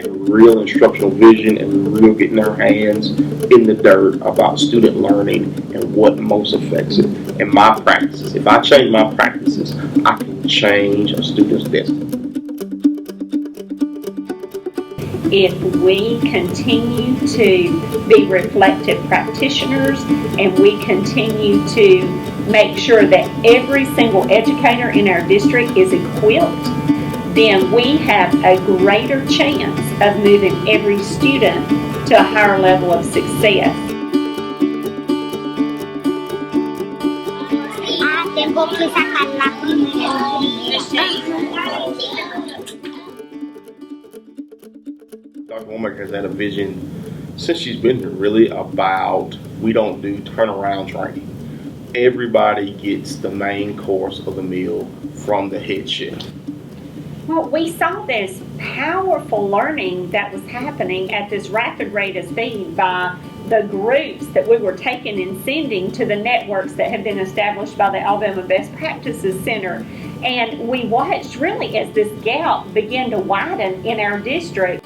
and real instructional vision and real getting their hands in the dirt about student learning and what most affects it. And my practices, if I change my practices, I can change a student's destiny. If we continue to be reflective practitioners and we continue to make sure that every single educator in our district is equipped, then we have a greater chance of moving every student to a higher level of success. Dr. Womack has had a vision since she's been here really about we don't do turnaround training. Everybody gets the main course of the meal from the head chef. Well, we saw this powerful learning that was happening at this rapid rate of speed by the groups that we were taking and sending to the networks that had been established by the Alabama Best Practices Center. And we watched really as this gap began to widen in our district.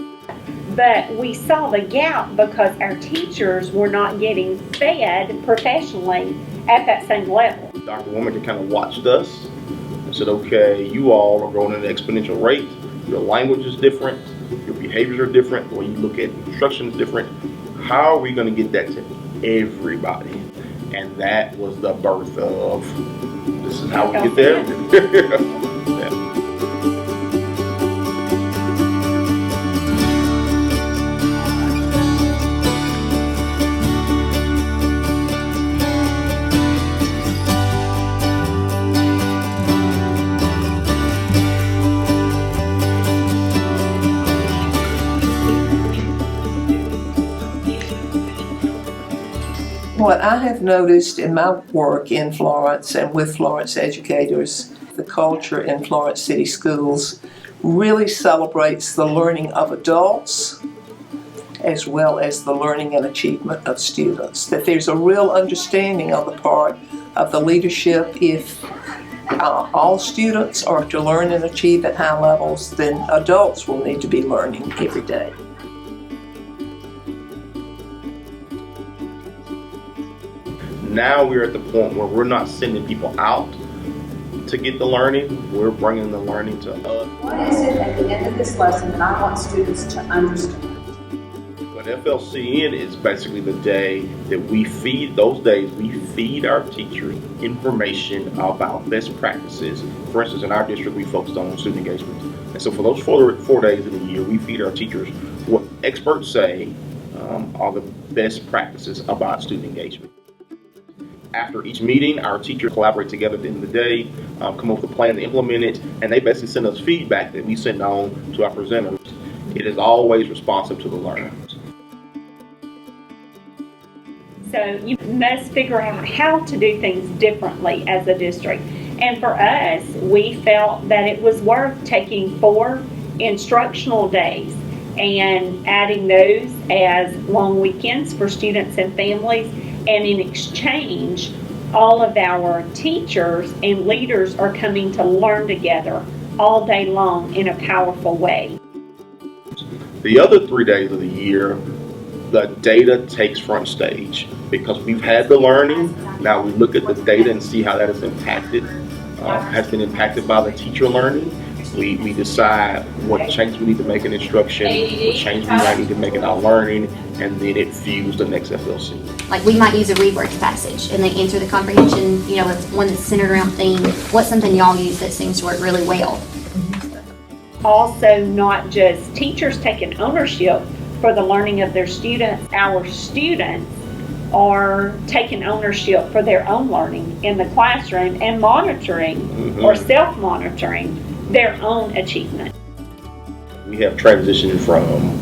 But we saw the gap because our teachers were not getting fed professionally at that same level. Dr. Womack kind of watched us and said, okay, you all are growing at an exponential rate. Your language is different. Your behaviors are different. The way you look at instruction is different. How are we going to get that to everybody? And that was the birth of, this is how we get there. Yeah. What I have noticed in my work in Florence and with Florence educators, the culture in Florence City Schools really celebrates the learning of adults as well as the learning and achievement of students. That there's a real understanding on the part of the leadership if all students are to learn and achieve at high levels, then adults will need to be learning every day. Now we're at the point where we're not sending people out to get the learning, we're bringing the learning to us. What is it at the end of this lesson that I want students to understand? But FLCN is basically the day that we feed, those days we feed our teachers information about best practices. For instance, in our district we focused on student engagement. And so for those four days of the year, we feed our teachers what experts say are the best practices about student engagement. After each meeting, our teachers collaborate together at the end of the day, come up with a plan to implement it, and they basically send us feedback that we send on to our presenters. It is always responsive to the learners. So you must figure out how to do things differently as a district. And for us, we felt that it was worth taking 4 instructional days and adding those as long weekends for students and families. And in exchange, all of our teachers and leaders are coming to learn together all day long in a powerful way. The other 3 days of the year, the data takes front stage because we've had the learning. Now we look at the data and see how that is impacted, has been impacted by the teacher learning. We decide what changes we need to make in instruction, what changes we might need to make in our learning, and then it fuels the next FLC. Like we might use a reworked passage and they answer the comprehension, you know, it's one that's centered around theme. What's something y'all use that seems to work really well? Also, not just teachers taking ownership for the learning of their students, our students are taking ownership for their own learning in the classroom and monitoring or self-monitoring their own achievement. We have transitioned from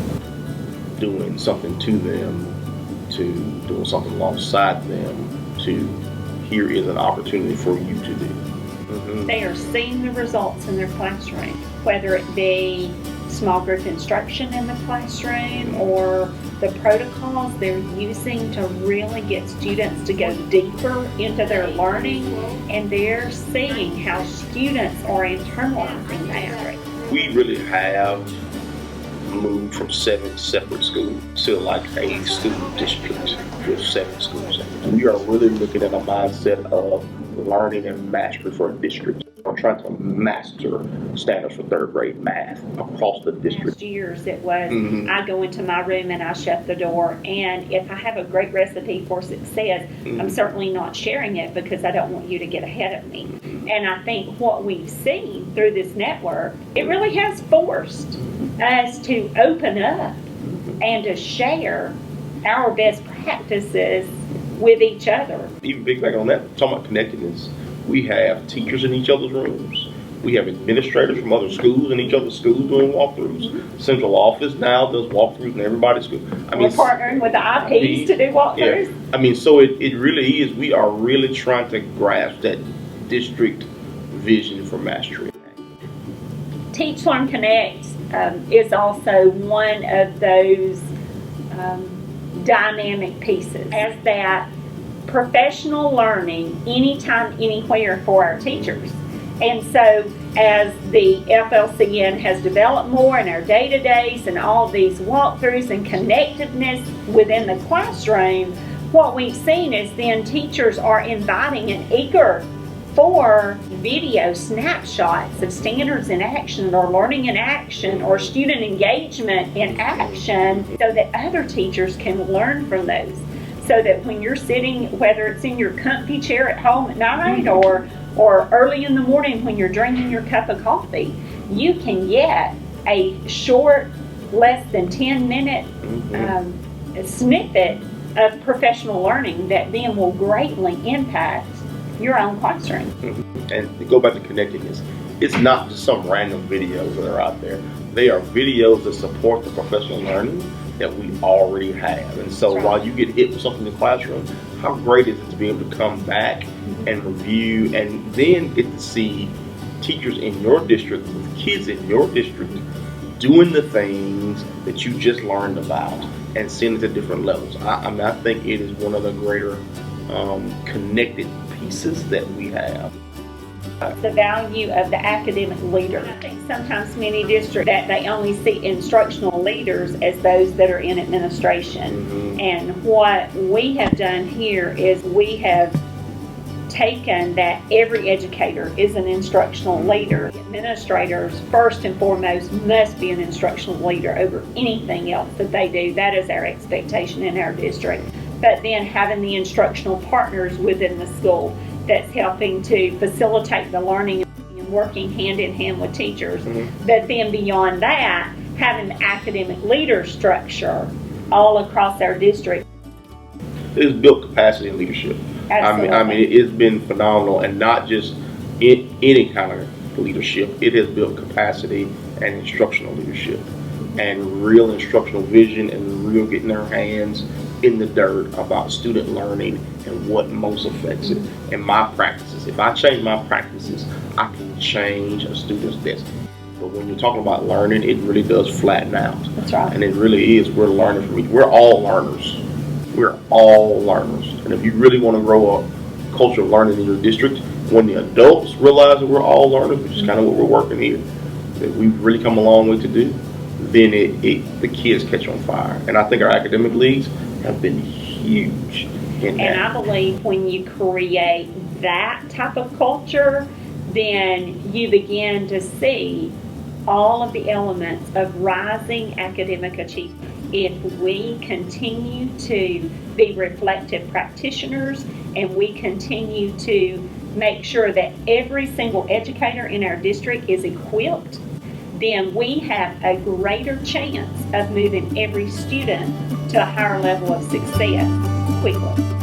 doing something to them to doing something alongside them to here is an opportunity for you to do. They are seeing the results in their classroom, whether it be small group instruction in the classroom or the protocols they're using to really get students to go deeper into their learning, and they're seeing how students are internalizing that. We really have moved from 7 separate schools to like a school district with 7 schools. We are really looking at a mindset of learning and mastery for a district. We're trying to master standards for 3rd grade math across the district. Last years it was, I go into my room and I shut the door, and if I have a great recipe for success, I'm certainly not sharing it because I don't want you to get ahead of me. And I think what we've seen through this network, it really has forced us to open up and to share our best practices with each other. Even big back on that, talking about connectedness, we have teachers in each other's rooms. We have administrators from other schools in each other's schools doing walkthroughs. Central office now does walkthroughs in everybody's school. We're partnering with the IPs to do walkthroughs. Yeah. I mean, so it really is, we are really trying to grasp that district vision for mastery. Teach, Learn, Connect is also one of those dynamic pieces, as that professional learning anytime, anywhere for our teachers. And so as the FLCN has developed more in our day-to-days and all these walkthroughs and connectiveness within the classroom, what we've seen is then teachers are inviting and eager for video snapshots of standards in action or learning in action or student engagement in action so that other teachers can learn from those. So that when you're sitting, whether it's in your comfy chair at home at night or early in the morning when you're drinking your cup of coffee, you can get a short, less than 10-minute snippet of professional learning that then will greatly impact your own classroom. And to go back to connectedness, it's not just some random videos that are out there. They are videos that support the professional learning that we already have. And so while you get hit with something in the classroom, how great is it to be able to come back and review and then get to see teachers in your district with kids in your district doing the things that you just learned about and seeing it at different levels. I think it is one of the greater connected pieces that we have. The value of the academic leader. I think sometimes many districts that they only see instructional leaders as those that are in administration. And what we have done here is we have taken that every educator is an instructional leader. Administrators, first and foremost, must be an instructional leader over anything else that they do. That is our expectation in our district. But then having the instructional partners within the school that's helping to facilitate the learning and working hand in hand with teachers. But then beyond that, having the academic leader structure all across our district. It's built capacity and leadership. Absolutely. I mean, it's been phenomenal, and not just in any kind of leadership. It has built capacity and instructional leadership, and real instructional vision, and real getting their hands in the dirt about student learning and what most affects it. And my practices, if I change my practices, I can change a student's destiny. But when you're talking about learning, it really does flatten out. That's right. And it really is, we're learning from each. We're all learners. We're all learners. And if you really want to grow a culture of learning in your district, when the adults realize that we're all learners, which is kind of what we're working here, that we've really come a long way to do, then the kids catch on fire. And I think our academic leagues have been huge in that. And I believe when you create that type of culture, then you begin to see all of the elements of rising academic achievement. If we continue to be reflective practitioners and we continue to make sure that every single educator in our district is equipped, then we have a greater chance of moving every student to a higher level of success quickly.